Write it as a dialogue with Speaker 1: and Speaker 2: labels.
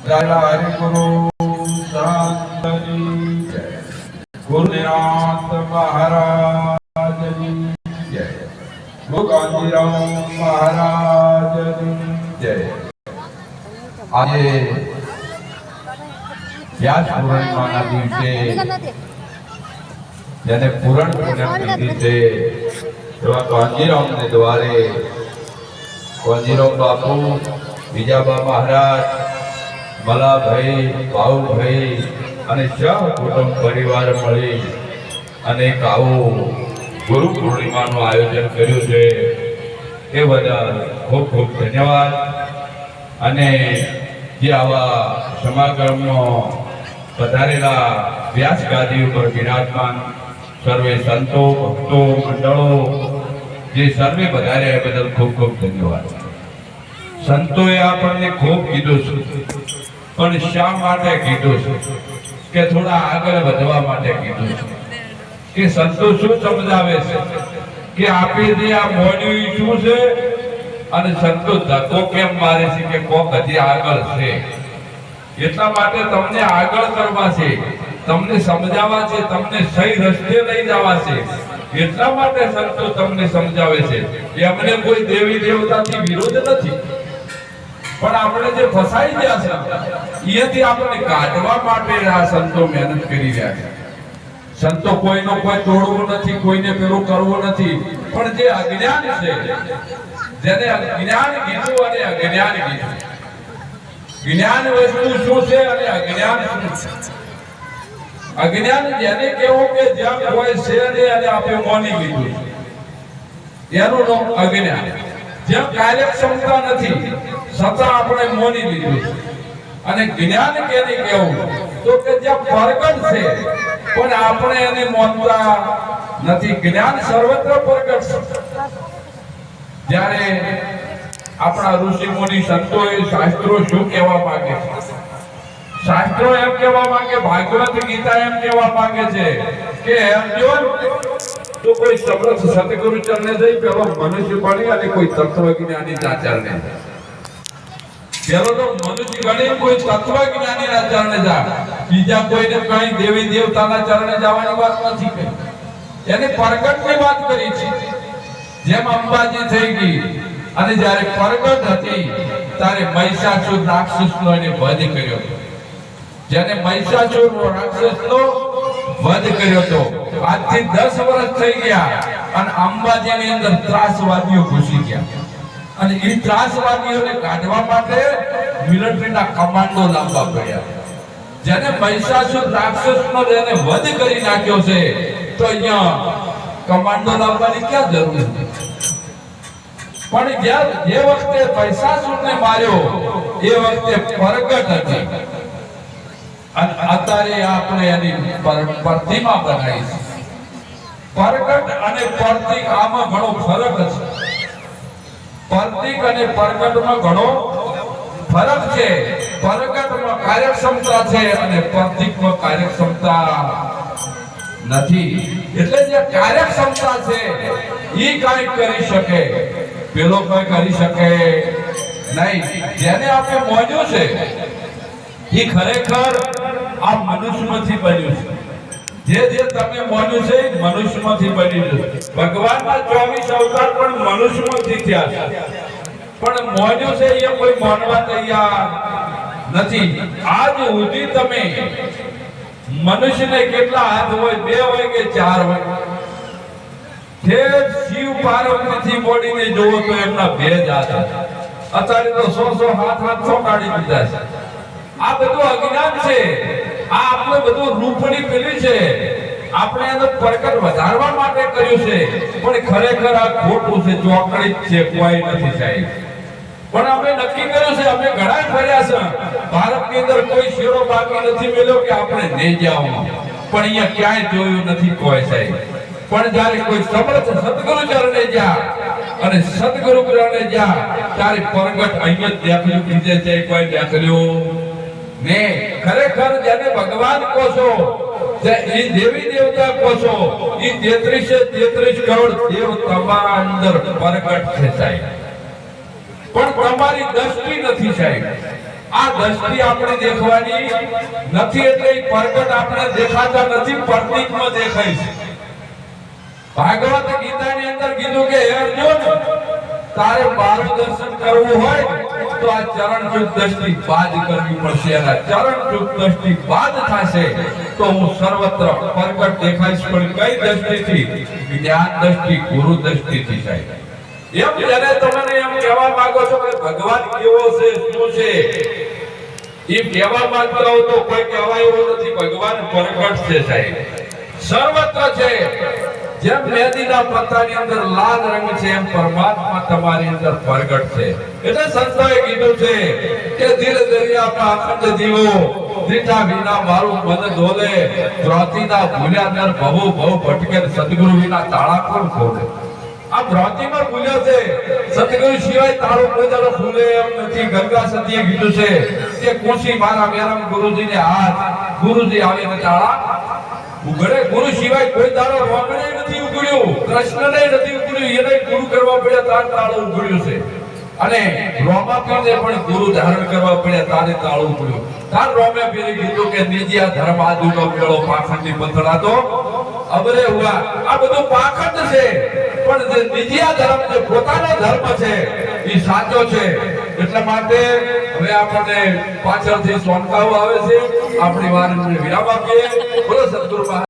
Speaker 1: हरि गुरु शांति जय। गुरुनाथ महाराज की जय। गुरु कांजीराम महाराज की जय। आज व्यास पूर्णिमाना दिवसे જેને પૂરણ પુણ્યતિથિ છે એવા કાંજીરામને દ્વારે કાંજીરામ બાપુ, બીજાબા મહારાજ, મલાભાઈ, ભાઉભાઈ અને સહકુટુંબ પરિવાર મળી અને આવું ગુરુ પૂર્ણિમાનું આયોજન કર્યું છે એ બદલ ખૂબ ખૂબ ધન્યવાદ। અને જે આવા સમાગમમાં પધારેલા વ્યાસ ગાદી ઉપર વિરાજમાન सर्वे संतो भक्तो मंडलों जे सर्वे बधारे बदल खूब खूब धन्यवाद। संतोए आपने खूब कीधुं छे पण शा माटे कीधुं छे के थोड़ा आगळ वधवा माटे कीधुं छे के संतो शुं समजावे छे के आपे जे आ मोड्युं ई शुं छे अने संतो धक्को केम मारे छे के कोक हजी आगळ छे એટલા માટે તમને આગળ કરવા છે, તમને સમજાવવા છે, તમને સહી રસ્તે લઈ જવા છે એટલા માટે સંતો તમને સમજાવે છે। એમને કોઈ દેવી દેવતાથી વિરોધ નથી પણ આપણે જે ફસાઈ ગયા છે એથી આપણે કાઢવા માટે આ સંતો મહેનત કરી રહ્યા છે। સંતો કોઈનો કોઈ તોડવું નથી, કોઈને પેલું કરવું નથી પણ જે અજ્ઞાન છે જેને જ્ઞાન કીધું અને અજ્ઞાન કીધું, ज्ञान वस्तु शू छे अने अज्ञान शू छे। अज्ञान जेने कहो के ज्यां कोई छे ने अने आपे मोनी लीधुं एनुं नाम अज्ञान। ज्यां कार्यक्षमता नथी छतां आपणे मोनी लीधुं अने ज्ञान केने कहेवुं तो के ज्यां प्रगट छे पण आपणे एने मानता नथी। ज्ञान सर्वत्र प्रगट छे। ज्यारे अपना ऋषि मुनि संतो शास्त्रों शू कहवा मांगे छे, शास्त्रों एम कहवा मांगे, भागवत गीता एम कहवा मांगे छे के अर्जुन तो कोई समर्थ सतगुरु चरणे जई पेलो मनुष्य बनी अने कोई तत्वज्ञानी ना चरणे जा। पेलो तो मनुष्य बनी कोई तत्वज्ञानी ना चरणे जा, बीजा कोईने कई देवी देवताना चरणे जवानी वात नथी कही। एने प्रगटनी वात करी छे। जेम अंबाजी થઈ ગઈ અને જ્યારે પ્રગટ હતી ત્યારે મહિષાસુર રાક્ષસનો એને વધ કર્યો હતો। જેને મહિષાસુર રાક્ષસનો વધ કર્યો હતો આજથી 10 વર્ષ થઈ ગયા અને અંબાજીની અંદર ત્રાસવાદીઓ ઘૂસી ગયા અને એ ત્રાસવાદીઓને કાઢવા માટે મિલિટરીના કમાન્ડો લાવવા પડ્યા। જેને મહિષાસુર રાક્ષસનો જેને વધ કરી નાખ્યો છે તો અહીંયા કમાન્ડો લાવવાની ક્યાં જરૂર હતી। पण जे वक्ते महिषासुरने मार्यो ए वक्ते प्रगट हती अने अतारे आपणे एनी प्रतिमा बनाई छे। प्रगट अने प्रतीक आमां घणो फरक छे। प्रतीक अने प्रगटमां घणो फरक छे। प्रगटमां कार्यक्षमता छे अने प्रतीकमां कार्यक्षमता નથી। એટલે જે કાર્યક્ષમતા છે ઈ કાઈ કરી શકે, પેલો કોઈ કરી શકે નહીં। જેને આપણે મોજ્યું છે ઈ ખરેખર આ મનુષ્યમાંથી બન્યું છે। જે જે તમે મોજ્યું છે ઈ મનુષ્યમાંથી બન્યું છે। ભગવાનના 24 અવતાર પણ મનુષ્યમાંથી થયા છે પણ મોજ્યું છે એ કોઈ માનવા તૈયાર નથી। આજ સુધી તમે मनुष्य ने केटला हाथ होय, 2 होय के 4 होय। ठेर शिव पार्वती थी बॉडी ने जोवो तो एमना 2 हाथ हता। अतारे तो 100 हाथ काढी दीधा छे। आ बधुं अज्ञान छे। आ आपणे बधुं रूपणी पेली छे, आपणे एनो प्रकट વધારવા માટે કર્યું છે પણ ખરેખર આ ખોટું છે, ચોકડી છે, કોઈ નથી સાહેબ। પણ અમે નક્કી કર્યું છે, અમે ઘણા ફર્યા છે ભારતની અંદર કોઈ શેરો બાકી નથી મેલ્યો કે આપણે નહીં જાવ પણ અહીંયા ક્યાંય જોયું નથી કોઈ સાહેબ। પણ જ્યારે કોઈ સમર્થ સદગુરુ ચરણે જા અને સદગુરુ ચરણે જા ત્યારે પ્રગટ અહીંયા દેખ્યું કીધે છે કોઈ દેખ્યું ને। ખરેખર જેને ભગવાન કહો છો જે ઈ દેવી દેવતા કહો છો ઈ 33 કરોડ દેવ તમારા અંદર પ્રગટ છે સાહેબ। પણ તમારી દ્રષ્ટિ નથી સાહેબ। આ દ્રષ્ટિ આપણે દેખવાની નથી એટલે ઈ પ્રગટ આપણે દેખાતા નથી, પ્રતીકમાં દેખાય છે. ભાગવત ગીતાની અંદર કીધું કે હે અર્જુન, તારે મારું દર્શન કરવું હોય તો આ ચરણ ચૂક દ્રષ્ટિ બાદ કરવી પડશે. અને ચરણ ચૂક દ્રષ્ટિ બાદ થશે તો હું સર્વત્ર પ્રગટ દેખાઈશ. પણ કઈ દ્રષ્ટિથી? જ્ઞાન દ્રષ્ટિ, ગુરુ દ્રષ્ટિથી સાહેબ. એમ જ્યારે તમે એમ કહેવા માંગો છો કે ભગવાન કેવો છે, શું છે, એ કહેવા માંગતા હો તો કોઈ કહેવાય એવું નથી. ભગવાન પ્રગટ છે સાહેબ, સર્વત્ર છે. જેમ મેદીના પત્તાની અંદર લાલ રંગ છે એમ પરમાત્મા તમારી અંદર પ્રગટ છે. એટલે સંતોએ કીધું છે કે દિલ દરિયામાં અખંડ દીવો, દીઠા વિના મારું મન ડોલે, ભ્રાંતિના ભૂલ્યા નર ભવો ભવ ભટકે, સદગુરુ વિના તાળા કોણ ખોલે. આ ભ્રાંતિમાં ભૂલ્યો છે, સદગુરુ સિવાય તાળું કોઈ દાડો ખુલે એમ નથી. ગંગા સતીએ કીધું છે કે કુશી મારા મેરમ ગુરુજીને હાથ, ગુરુજી આવીને તાળા ઉઘડે. ગુરુ સિવાય કોઈ દાડો રોકડે નથી ઉઘડ્યું, કૃષ્ણને નથી ઉઘડ્યું, એને ગુરુ કરવા પડ્યા તાર તાળું ઉઘડ્યું છે. અને રોમાપીરને પણ ગુરુ ધારણ કરવા પડ્યા તારે તાળું ઉઘડ્યું. તાર રોમાપીરે કીધું કે નિજિયા ધર્મ આદુનો મેળો પાખંડી પથડા તો અબરે હુઆ. આ બધું પાખંડ છે, પણ જે નિજિયા ધર્મ, જે પોતાનો ધર્મ છે એ સાચો છે. એટલા માટે હવે આપણને પાછળથી સોનકાઓ આવે છે, આપણી વાર વિરામ આપીએ. બોલો સદગુરુ